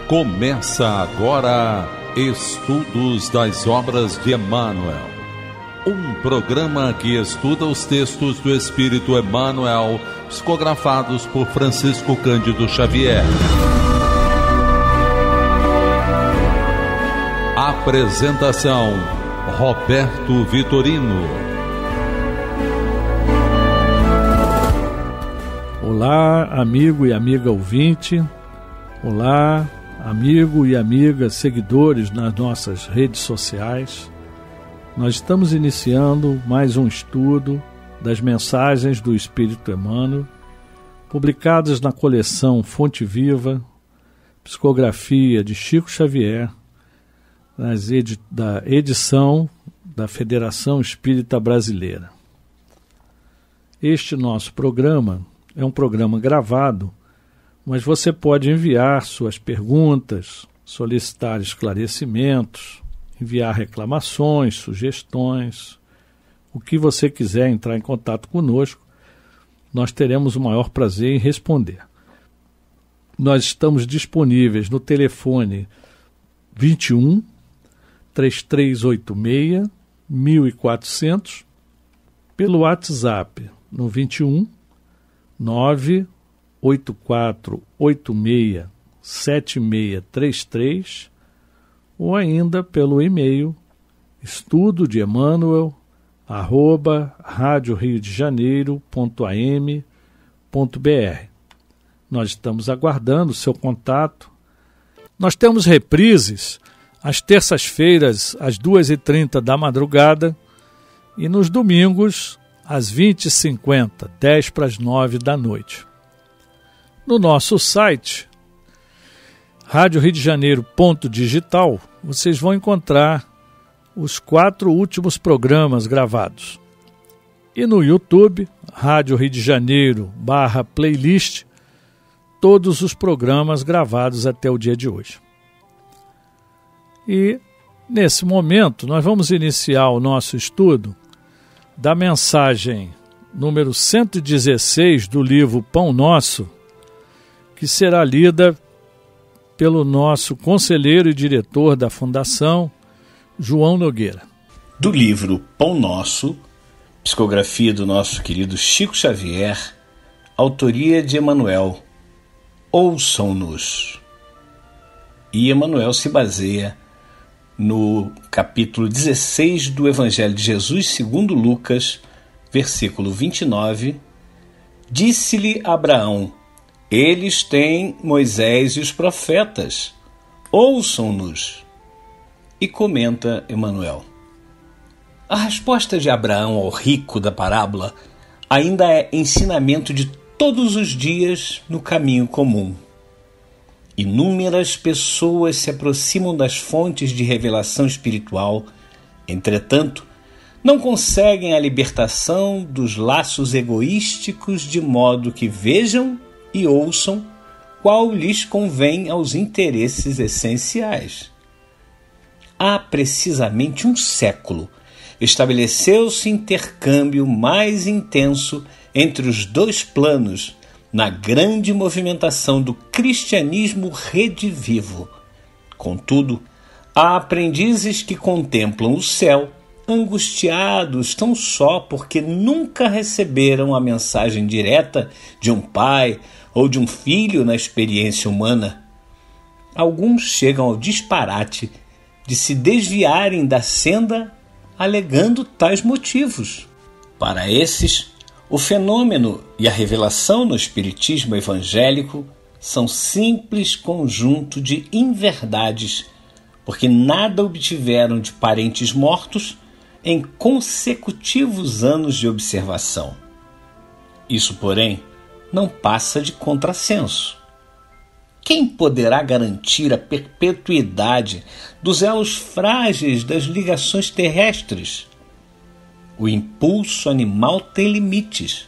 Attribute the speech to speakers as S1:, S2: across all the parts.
S1: Começa agora Estudos das Obras de Emmanuel, um programa que estuda os textos do Espírito Emmanuel, psicografados por Francisco Cândido Xavier. Apresentação: Roberto Vitorino.
S2: Olá, amigo e amiga ouvinte. Olá, amigo e amiga seguidores nas nossas redes sociais. Nós estamos iniciando mais um estudo das mensagens do Espírito Emmanuel, publicadas na coleção Fonte Viva, psicografia de Chico Xavier, da edição da Federação Espírita Brasileira. Este nosso programa é um programa gravado, mas você pode enviar suas perguntas, solicitar esclarecimentos, enviar reclamações, sugestões, o que você quiser entrar em contato conosco, nós teremos o maior prazer em responder. Nós estamos disponíveis no telefone 21 3386 1400, pelo WhatsApp no 21 98486 7633, ou ainda pelo e-mail estudo-de-emmanuel@radioriodejaneiro.am.br. Nós estamos aguardando o seu contato. Nós temos reprises às terças-feiras, às 2h30 da madrugada, e nos domingos, às 20h50, 10:50 da noite. No nosso site, radioriodejaneiro.digital, vocês vão encontrar os 4 últimos programas gravados. E no YouTube, Rádio Rio de Janeiro /playlist, todos os programas gravados até o dia de hoje. E, nesse momento, nós vamos iniciar o nosso estudo da mensagem número 116 do livro Pão Nosso, que será lida pelo nosso conselheiro e diretor da Fundação, João Nogueira.
S3: Do livro Pão Nosso, psicografia do nosso querido Chico Xavier, autoria de Emmanuel. Ouçam-nos. E Emmanuel se baseia no capítulo 16 do Evangelho de Jesus segundo Lucas, versículo 29, disse-lhe Abraão: eles têm Moisés e os profetas, ouçam-nos. E comenta Emmanuel: a resposta de Abraão ao rico da parábola ainda é ensinamento de todos os dias no caminho comum. Inúmeras pessoas se aproximam das fontes de revelação espiritual, entretanto, não conseguem a libertação dos laços egoísticos de modo que vejam e ouçam qual lhes convém aos interesses essenciais. Há precisamente um século, estabeleceu-se intercâmbio mais intenso entre os dois planos na grande movimentação do cristianismo redivivo. Contudo, há aprendizes que contemplam o céu, angustiados tão só porque nunca receberam a mensagem direta de um pai ou de um filho na experiência humana. Alguns chegam ao disparate de se desviarem da senda alegando tais motivos. Para esses, o fenômeno e a revelação no espiritismo evangélico são simples conjunto de inverdades, porque nada obtiveram de parentes mortos em consecutivos anos de observação. Isso, porém, não passa de contrassenso. Quem poderá garantir a perpetuidade dos elos frágeis das ligações terrestres? O impulso animal tem limites.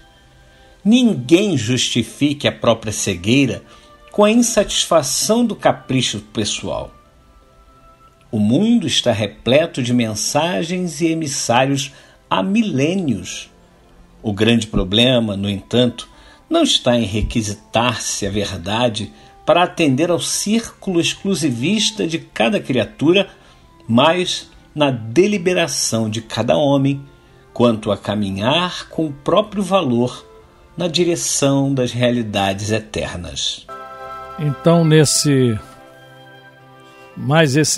S3: Ninguém justifique a própria cegueira com a insatisfação do capricho pessoal. O mundo está repleto de mensagens e emissários há milênios. O grande problema, no entanto, não está em requisitar-se a verdade para atender ao círculo exclusivista de cada criatura, mas na deliberação de cada homem quanto a caminhar com o próprio valor na direção das realidades eternas.
S2: Então, esse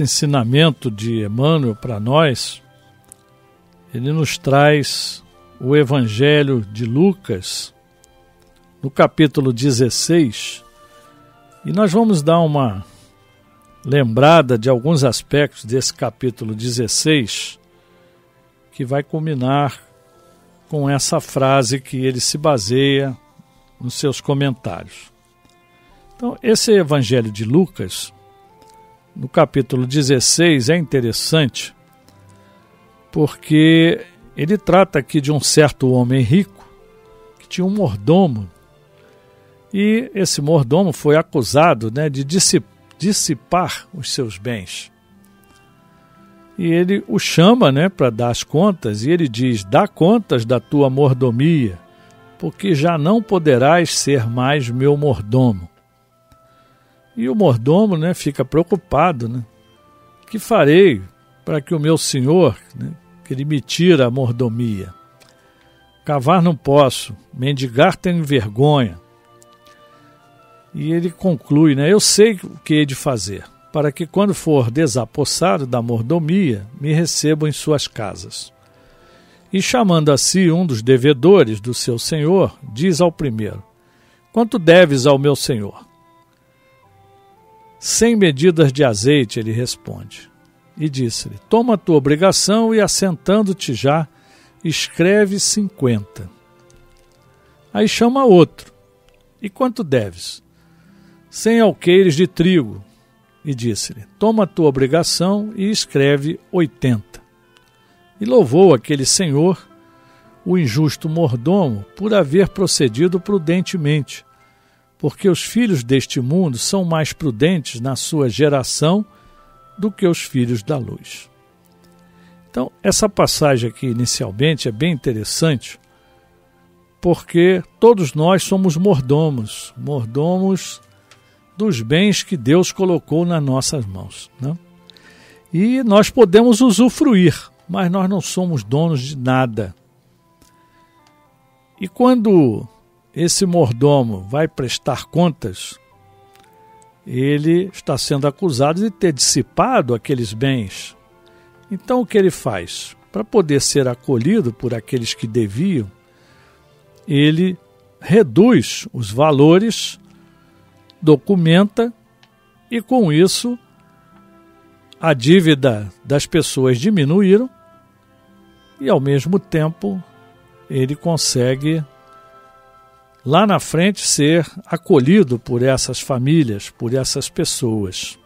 S2: ensinamento de Emmanuel para nós, ele nos traz o Evangelho de Lucas, no capítulo 16, e nós vamos dar uma lembrada de alguns aspectos desse capítulo 16, que vai culminar com essa frase que ele se baseia nos seus comentários. Então, esse Evangelho de Lucas, no capítulo 16, é interessante, porque ele trata aqui de um certo homem rico, que tinha um mordomo, e esse mordomo foi acusado, de dissipar os seus bens. E ele o chama, para dar as contas, e ele diz: dá contas da tua mordomia, porque já não poderás ser mais meu mordomo. E o mordomo, fica preocupado, que farei para que o meu senhor, que ele me tira a mordomia? Cavar não posso, mendigar tenho vergonha. E ele conclui, eu sei o que hei de fazer, para que quando for desapossado da mordomia, me recebam em suas casas. E chamando a si um dos devedores do seu senhor, diz ao primeiro: quanto deves ao meu senhor? 100 medidas de azeite, ele responde. E disse-lhe: toma a tua obrigação e, assentando-te já, escreve 50. Aí chama outro: e quanto deves? 100 alqueires de trigo. E disse-lhe: toma a tua obrigação e escreve 80. E louvou aquele senhor, o injusto mordomo, por haver procedido prudentemente, porque os filhos deste mundo são mais prudentes na sua geração do que os filhos da luz. Então, essa passagem aqui inicialmente é bem interessante, porque todos nós somos mordomos dos bens que Deus colocou nas nossas mãos, E nós podemos usufruir, mas nós não somos donos de nada. E quando esse mordomo vai prestar contas, ele está sendo acusado de ter dissipado aqueles bens. Então o que ele faz? Para poder ser acolhido por aqueles que deviam, ele reduz os valores, documenta, e com isso a dívida das pessoas diminuíram e ao mesmo tempo ele consegue lá na frente ser acolhido por essas famílias, por essas pessoas.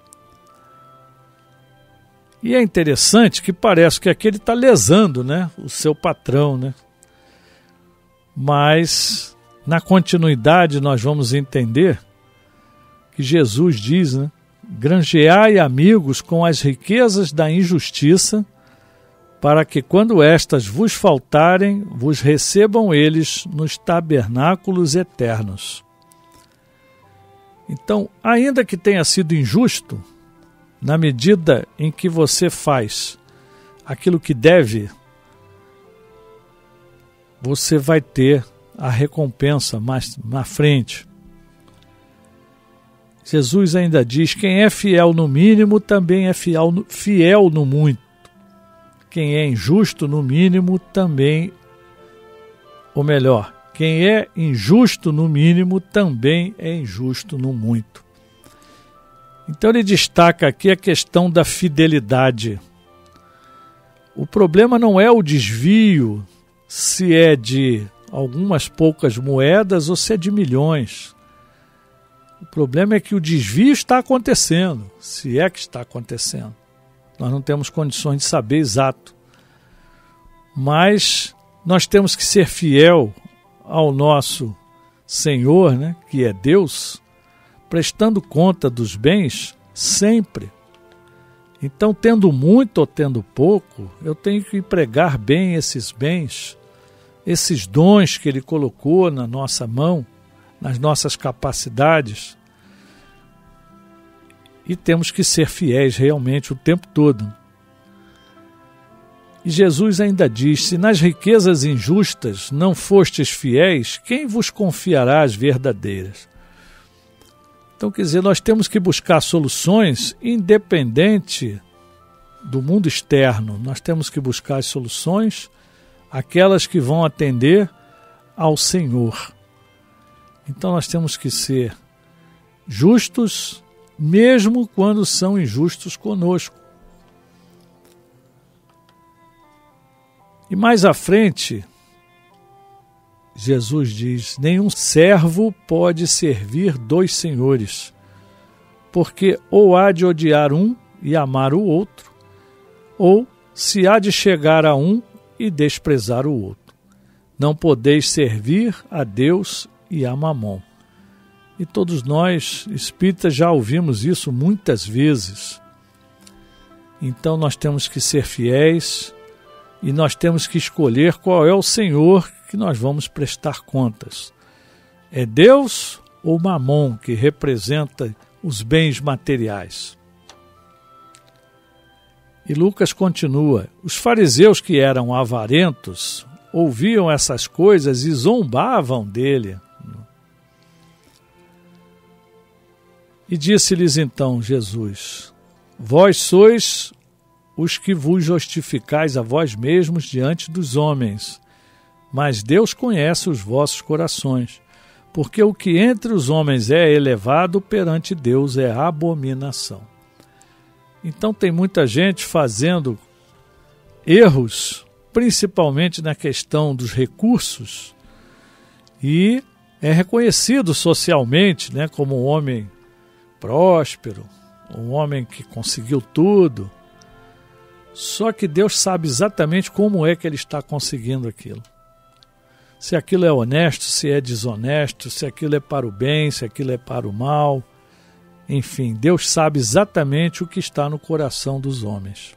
S2: E é interessante que parece que aqui ele está lesando, o seu patrão, Mas na continuidade nós vamos entender que Jesus diz, granjeai amigos com as riquezas da injustiça, para que quando estas vos faltarem, vos recebam eles nos tabernáculos eternos. Então, ainda que tenha sido injusto, na medida em que você faz aquilo que deve, você vai ter a recompensa mais na frente. Jesus ainda diz: quem é fiel no mínimo também é fiel no muito. Quem é injusto no mínimo também, ou melhor, quem é injusto no mínimo também é injusto no muito. Então ele destaca aqui a questão da fidelidade. O problema não é o desvio, se é de algumas poucas moedas ou se é de milhões. O problema é que o desvio está acontecendo, se é que está acontecendo. Nós não temos condições de saber exato. Mas nós temos que ser fiel ao nosso Senhor, que é Deus, prestando conta dos bens sempre. Então, tendo muito ou tendo pouco, eu tenho que empregar bem esses bens, esses dons que Ele colocou na nossa mão, nas nossas capacidades, E temos que ser fiéis realmente o tempo todo. E Jesus ainda diz: se nas riquezas injustas não fostes fiéis, quem vos confiará as verdadeiras? Então, quer dizer, nós temos que buscar soluções independente do mundo externo. Nós temos que buscar as soluções, aquelas que vão atender ao Senhor. Então nós temos que ser justos, mesmo quando são injustos conosco. E mais à frente, Jesus diz: nenhum servo pode servir dois senhores, porque ou há de odiar um e amar o outro, ou se há de chegar a um e desprezar o outro. Não podeis servir a Deus e a Mamon. E todos nós, espíritas, já ouvimos isso muitas vezes. Então nós temos que ser fiéis e nós temos que escolher qual é o Senhor que nós vamos prestar contas. É Deus ou Mamon, que representa os bens materiais? E Lucas continua: os fariseus, que eram avarentos, ouviam essas coisas e zombavam dele. E disse-lhes então Jesus: vós sois os que vos justificais a vós mesmos diante dos homens, mas Deus conhece os vossos corações, porque o que entre os homens é elevado, perante Deus é abominação. Então tem muita gente fazendo erros, principalmente na questão dos recursos, e é reconhecido socialmente, né, como um homem próspero, um homem que conseguiu tudo. Só que Deus sabe exatamente como é que ele está conseguindo aquilo. Se aquilo é honesto, se é desonesto, se aquilo é para o bem, se aquilo é para o mal. Enfim, Deus sabe exatamente o que está no coração dos homens.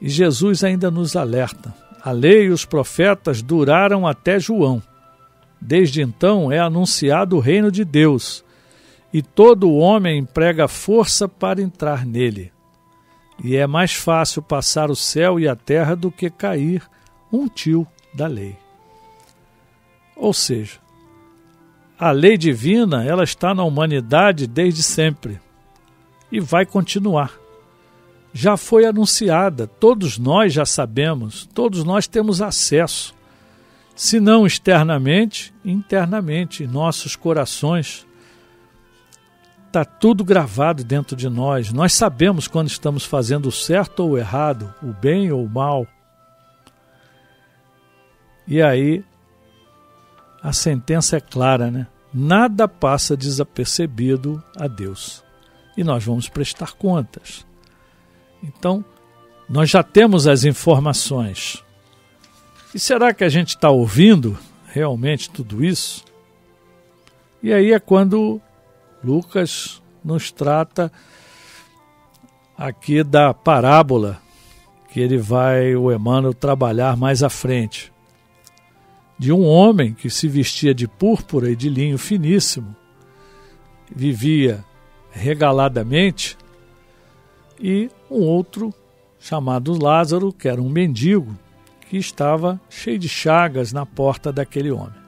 S2: E Jesus ainda nos alerta: a lei e os profetas duraram até João. Desde então é anunciado o reino de Deus, e todo homem emprega força para entrar nele. E é mais fácil passar o céu e a terra do que cair um tio da lei. Ou seja, a lei divina, ela está na humanidade desde sempre e vai continuar. Já foi anunciada, todos nós já sabemos, todos nós temos acesso, se não externamente, internamente, em nossos corações. Está tudo gravado dentro de nós. Nós sabemos quando estamos fazendo o certo ou o errado, o bem ou o mal. E aí, a sentença é clara, né? Nada passa desapercebido a Deus. E nós vamos prestar contas. Então, nós já temos as informações. E será que a gente está ouvindo realmente tudo isso? E aí é quando Lucas nos trata aqui da parábola que o Emmanuel, trabalhar mais à frente, de um homem que se vestia de púrpura e de linho finíssimo, vivia regaladamente, e um outro chamado Lázaro, que era um mendigo, que estava cheio de chagas na porta daquele homem,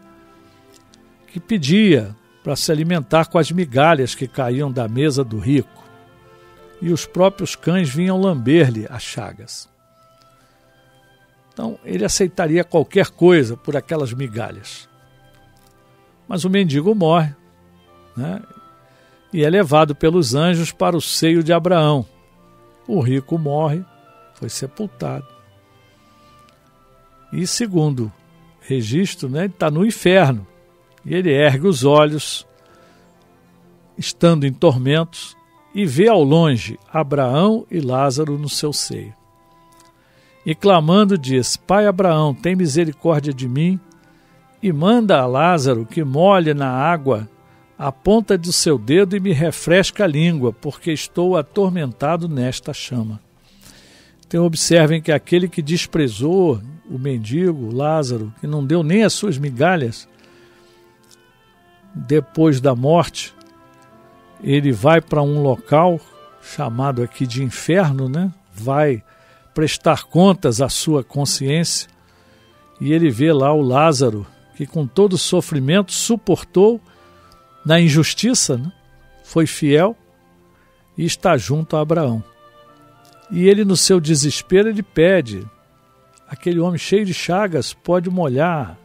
S2: que pedia para se alimentar com as migalhas que caíam da mesa do rico, e os próprios cães vinham lamber-lhe as chagas. Então ele aceitaria qualquer coisa por aquelas migalhas. Mas o mendigo morre, né, e é levado pelos anjos para o seio de Abraão. O rico morre, foi sepultado. E segundo registro, né, ele está no inferno. E ele ergue os olhos, estando em tormentos, e vê ao longe Abraão e Lázaro no seu seio. E clamando diz: Pai Abraão, tem misericórdia de mim, e manda a Lázaro que molhe na água a ponta do seu dedo e me refresca a língua, porque estou atormentado nesta chama. Então observem que aquele que desprezou o mendigo, Lázaro, que não deu nem as suas migalhas, depois da morte, ele vai para um local chamado aqui de inferno, né? Vai prestar contas à sua consciência, e ele vê lá o Lázaro, que com todo o sofrimento suportou na injustiça, né? Foi fiel e está junto a Abraão. E ele, no seu desespero, ele pede: aquele homem cheio de chagas pode molhar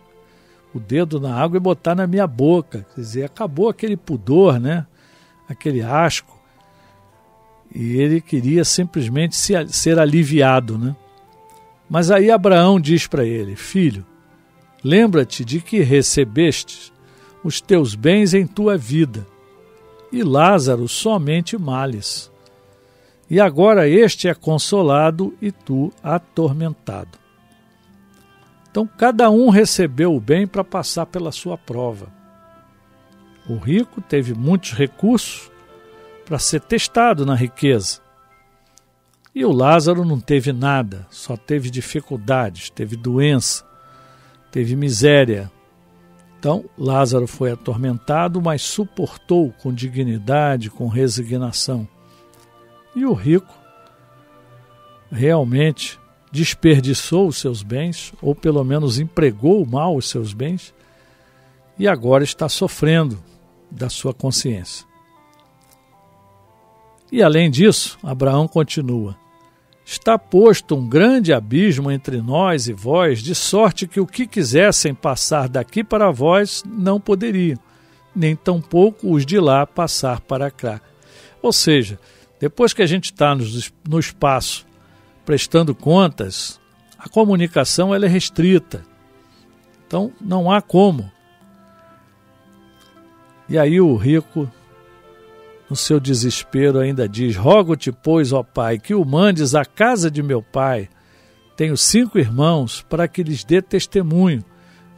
S2: o dedo na água e botar na minha boca. Quer dizer, acabou aquele pudor, né? Aquele asco. E ele queria simplesmente ser aliviado, né? Mas aí Abraão diz para ele: filho, lembra-te de que recebestes os teus bens em tua vida, e Lázaro somente males. E agora este é consolado e tu atormentado. Então cada um recebeu o bem para passar pela sua prova. O rico teve muitos recursos para ser testado na riqueza. E o Lázaro não teve nada, só teve dificuldades, teve doença, teve miséria. Então Lázaro foi atormentado, mas suportou com dignidade, com resignação. E o rico realmente desperdiçou os seus bens, ou pelo menos empregou mal os seus bens, e agora está sofrendo da sua consciência. E além disso, Abraão continua: está posto um grande abismo entre nós e vós, de sorte que o que quisessem passar daqui para vós não poderiam, nem tampouco os de lá passar para cá. Ou seja, depois que a gente está no espaço prestando contas, a comunicação ela é restrita. Então não há como. E aí o rico, no seu desespero, ainda diz: rogo-te, pois, ó Pai, que o mandes à casa de meu pai. Tenho 5 irmãos, para que lhes dê testemunho,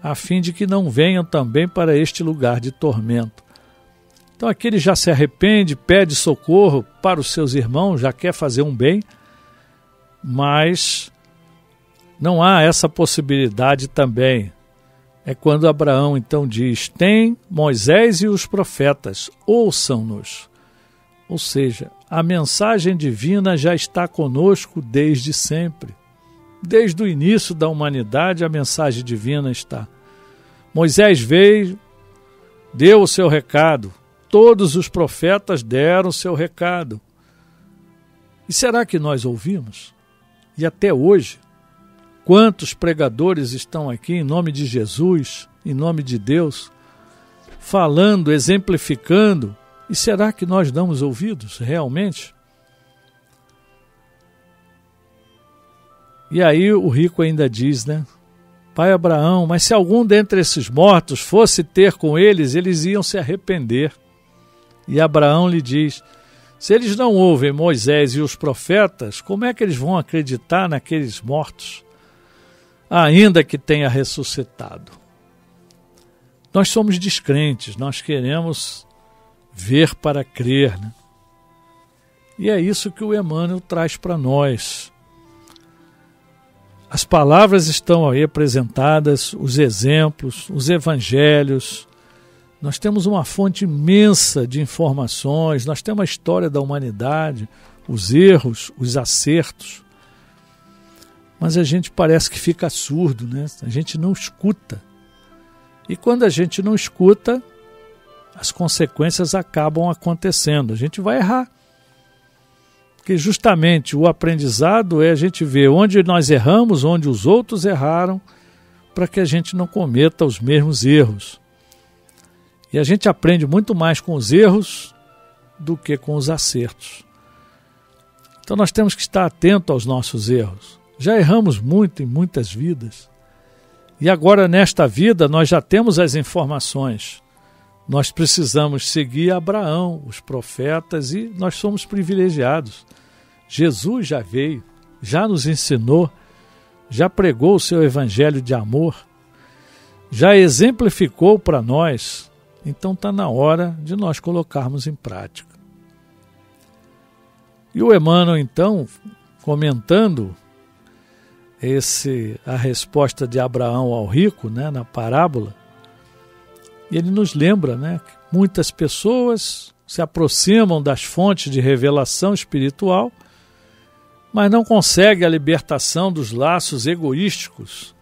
S2: a fim de que não venham também para este lugar de tormento. Então aqui ele já se arrepende, pede socorro para os seus irmãos, já quer fazer um bem, mas não há essa possibilidade também. É quando Abraão então diz: tem Moisés e os profetas, ouçam-nos. Ou seja, a mensagem divina já está conosco desde sempre. Desde o início da humanidade a mensagem divina está. Moisés veio, deu o seu recado. Todos os profetas deram o seu recado. E será que nós ouvimos? E até hoje, quantos pregadores estão aqui em nome de Jesus, em nome de Deus, falando, exemplificando, e será que nós damos ouvidos realmente? E aí o rico ainda diz, né? Pai Abraão, mas se algum dentre esses mortos fosse ter com eles, eles iam se arrepender. E Abraão lhe diz: se eles não ouvem Moisés e os profetas, como é que eles vão acreditar naqueles mortos, ainda que tenha ressuscitado? Nós somos descrentes, nós queremos ver para crer, né? E é isso que o Emmanuel traz para nós. As palavras estão aí apresentadas, os exemplos, os evangelhos. Nós temos uma fonte imensa de informações, nós temos a história da humanidade, os erros, os acertos. Mas a gente parece que fica surdo, né? A gente não escuta. E quando a gente não escuta, as consequências acabam acontecendo. A gente vai errar. Porque justamente o aprendizado é a gente ver onde nós erramos, onde os outros erraram, para que a gente não cometa os mesmos erros. E a gente aprende muito mais com os erros do que com os acertos. Então nós temos que estar atento aos nossos erros. Já erramos muito em muitas vidas. E agora nesta vida nós já temos as informações. Nós precisamos seguir Abraão, os profetas, e nós somos privilegiados. Jesus já veio, já nos ensinou, já pregou o seu evangelho de amor, já exemplificou para nós. Então está na hora de nós colocarmos em prática. E o Emmanuel, então, comentando a resposta de Abraão ao rico, né, na parábola, ele nos lembra, né, que muitas pessoas se aproximam das fontes de revelação espiritual, mas não conseguem a libertação dos laços egoísticos.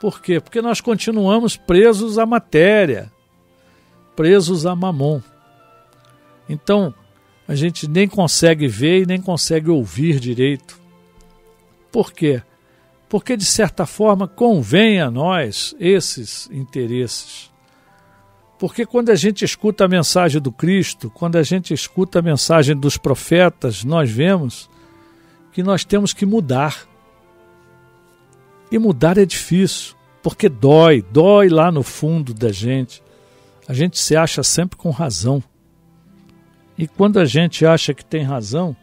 S2: Por quê? Porque nós continuamos presos à matéria, presos a mamon. Então, a gente nem consegue ver e nem consegue ouvir direito. Por quê? Porque, de certa forma, convém a nós esses interesses. Porque quando a gente escuta a mensagem do Cristo, quando a gente escuta a mensagem dos profetas, nós vemos que nós temos que mudar. E mudar é difícil, porque dói lá no fundo da gente. A gente se acha sempre com razão. E quando a gente acha que tem razão,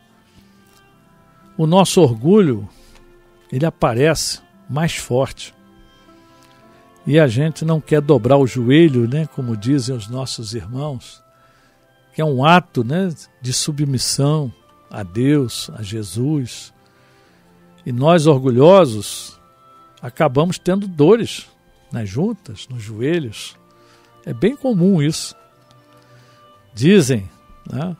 S2: o nosso orgulho, ele aparece mais forte. E a gente não quer dobrar o joelho, né, como dizem os nossos irmãos, que é um ato, né, de submissão a Deus, a Jesus. E nós, orgulhosos, acabamos tendo dores nas juntas, nos joelhos. É bem comum isso. Dizem, né,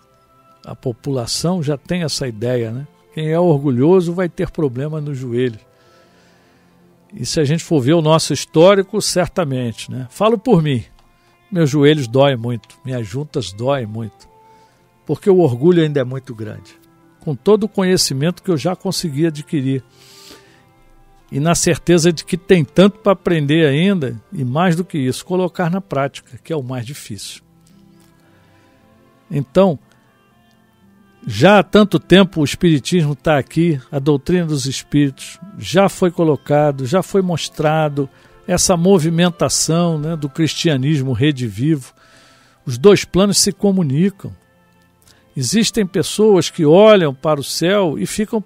S2: a população já tem essa ideia, né? Quem é orgulhoso vai ter problema no joelho. E se a gente for ver o nosso histórico, certamente, né? Falo por mim, meus joelhos doem muito, minhas juntas doem muito, porque o orgulho ainda é muito grande, com todo o conhecimento que eu já consegui adquirir, e na certeza de que tem tanto para aprender ainda, e mais do que isso, colocar na prática, que é o mais difícil. Então, já há tanto tempo o Espiritismo está aqui, a doutrina dos Espíritos já foi colocado, já foi mostrado essa movimentação, né, do cristianismo redivivo. Os dois planos se comunicam. Existem pessoas que olham para o céu e ficam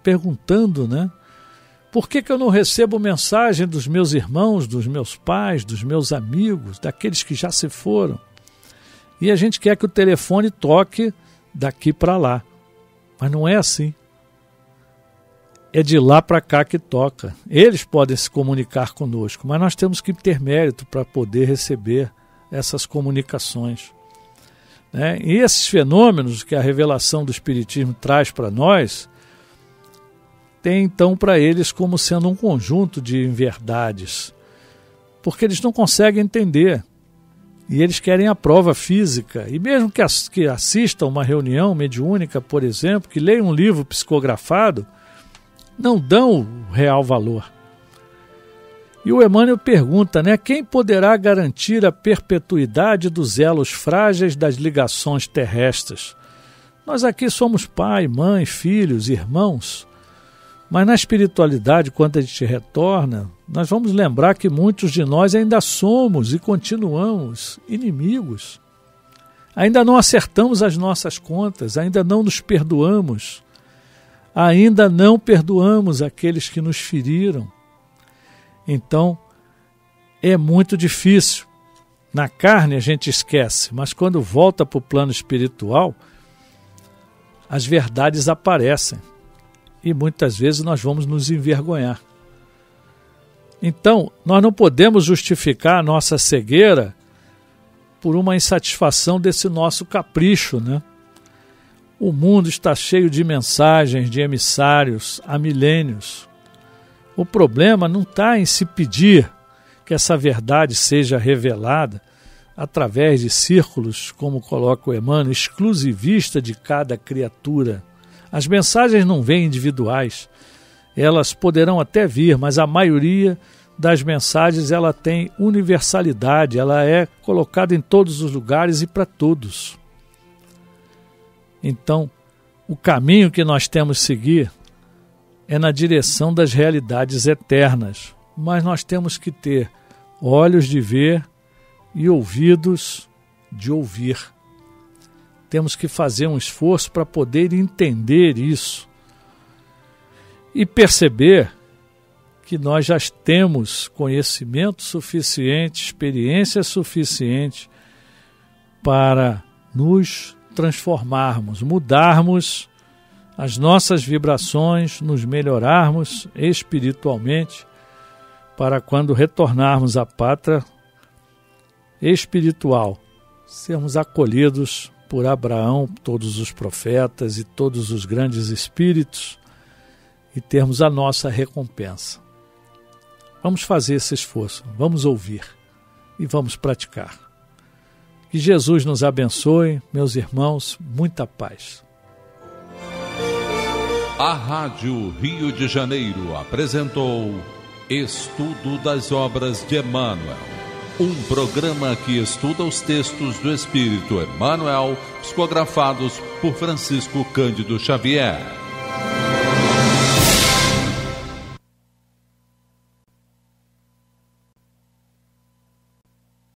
S2: perguntando, né, por que eu não recebo mensagem dos meus irmãos, dos meus pais, dos meus amigos, daqueles que já se foram? E a gente quer que o telefone toque daqui para lá, mas não é assim. É de lá para cá que toca. Eles podem se comunicar conosco, mas nós temos que ter mérito para poder receber essas comunicações, né? E esses fenômenos que a revelação do Espiritismo traz para nós, tem então para eles como sendo um conjunto de inverdades, porque eles não conseguem entender. E eles querem a prova física. E mesmo que assistam uma reunião mediúnica, por exemplo, que leiam um livro psicografado, não dão o real valor. E o Emmanuel pergunta, né, quem poderá garantir a perpetuidade dos elos frágeis das ligações terrestres? Nós aqui somos pai, mãe, filhos, irmãos. Mas na espiritualidade, quando a gente retorna, nós vamos lembrar que muitos de nós ainda somos e continuamos inimigos. Ainda não acertamos as nossas contas, ainda não nos perdoamos, ainda não perdoamos aqueles que nos feriram. Então, é muito difícil. Na carne a gente esquece, mas quando volta para o plano espiritual, as verdades aparecem. E muitas vezes nós vamos nos envergonhar. Então, nós não podemos justificar a nossa cegueira por uma insatisfação desse nosso capricho, né? O mundo está cheio de mensagens, de emissários há milênios. O problema não está em se pedir que essa verdade seja revelada através de círculos, como coloca o Emmanuel, exclusivista de cada criatura. As mensagens não vêm individuais, elas poderão até vir, mas a maioria das mensagens ela tem universalidade, ela é colocada em todos os lugares e para todos. Então, o caminho que nós temos que seguir é na direção das realidades eternas, mas nós temos que ter olhos de ver e ouvidos de ouvir. Temos que fazer um esforço para poder entender isso e perceber que nós já temos conhecimento suficiente, experiência suficiente para nos transformarmos, mudarmos as nossas vibrações, nos melhorarmos espiritualmente, para quando retornarmos à pátria espiritual, sermos acolhidos por Abraão, todos os profetas e todos os grandes espíritos e termos a nossa recompensa. Vamos fazer esse esforço, vamos ouvir e vamos praticar. Que Jesus nos abençoe, meus irmãos, muita paz.
S1: A Rádio Rio de Janeiro apresentou Estudo das Obras de Emmanuel, um programa que estuda os textos do Espírito Emmanuel, psicografados por Francisco Cândido Xavier.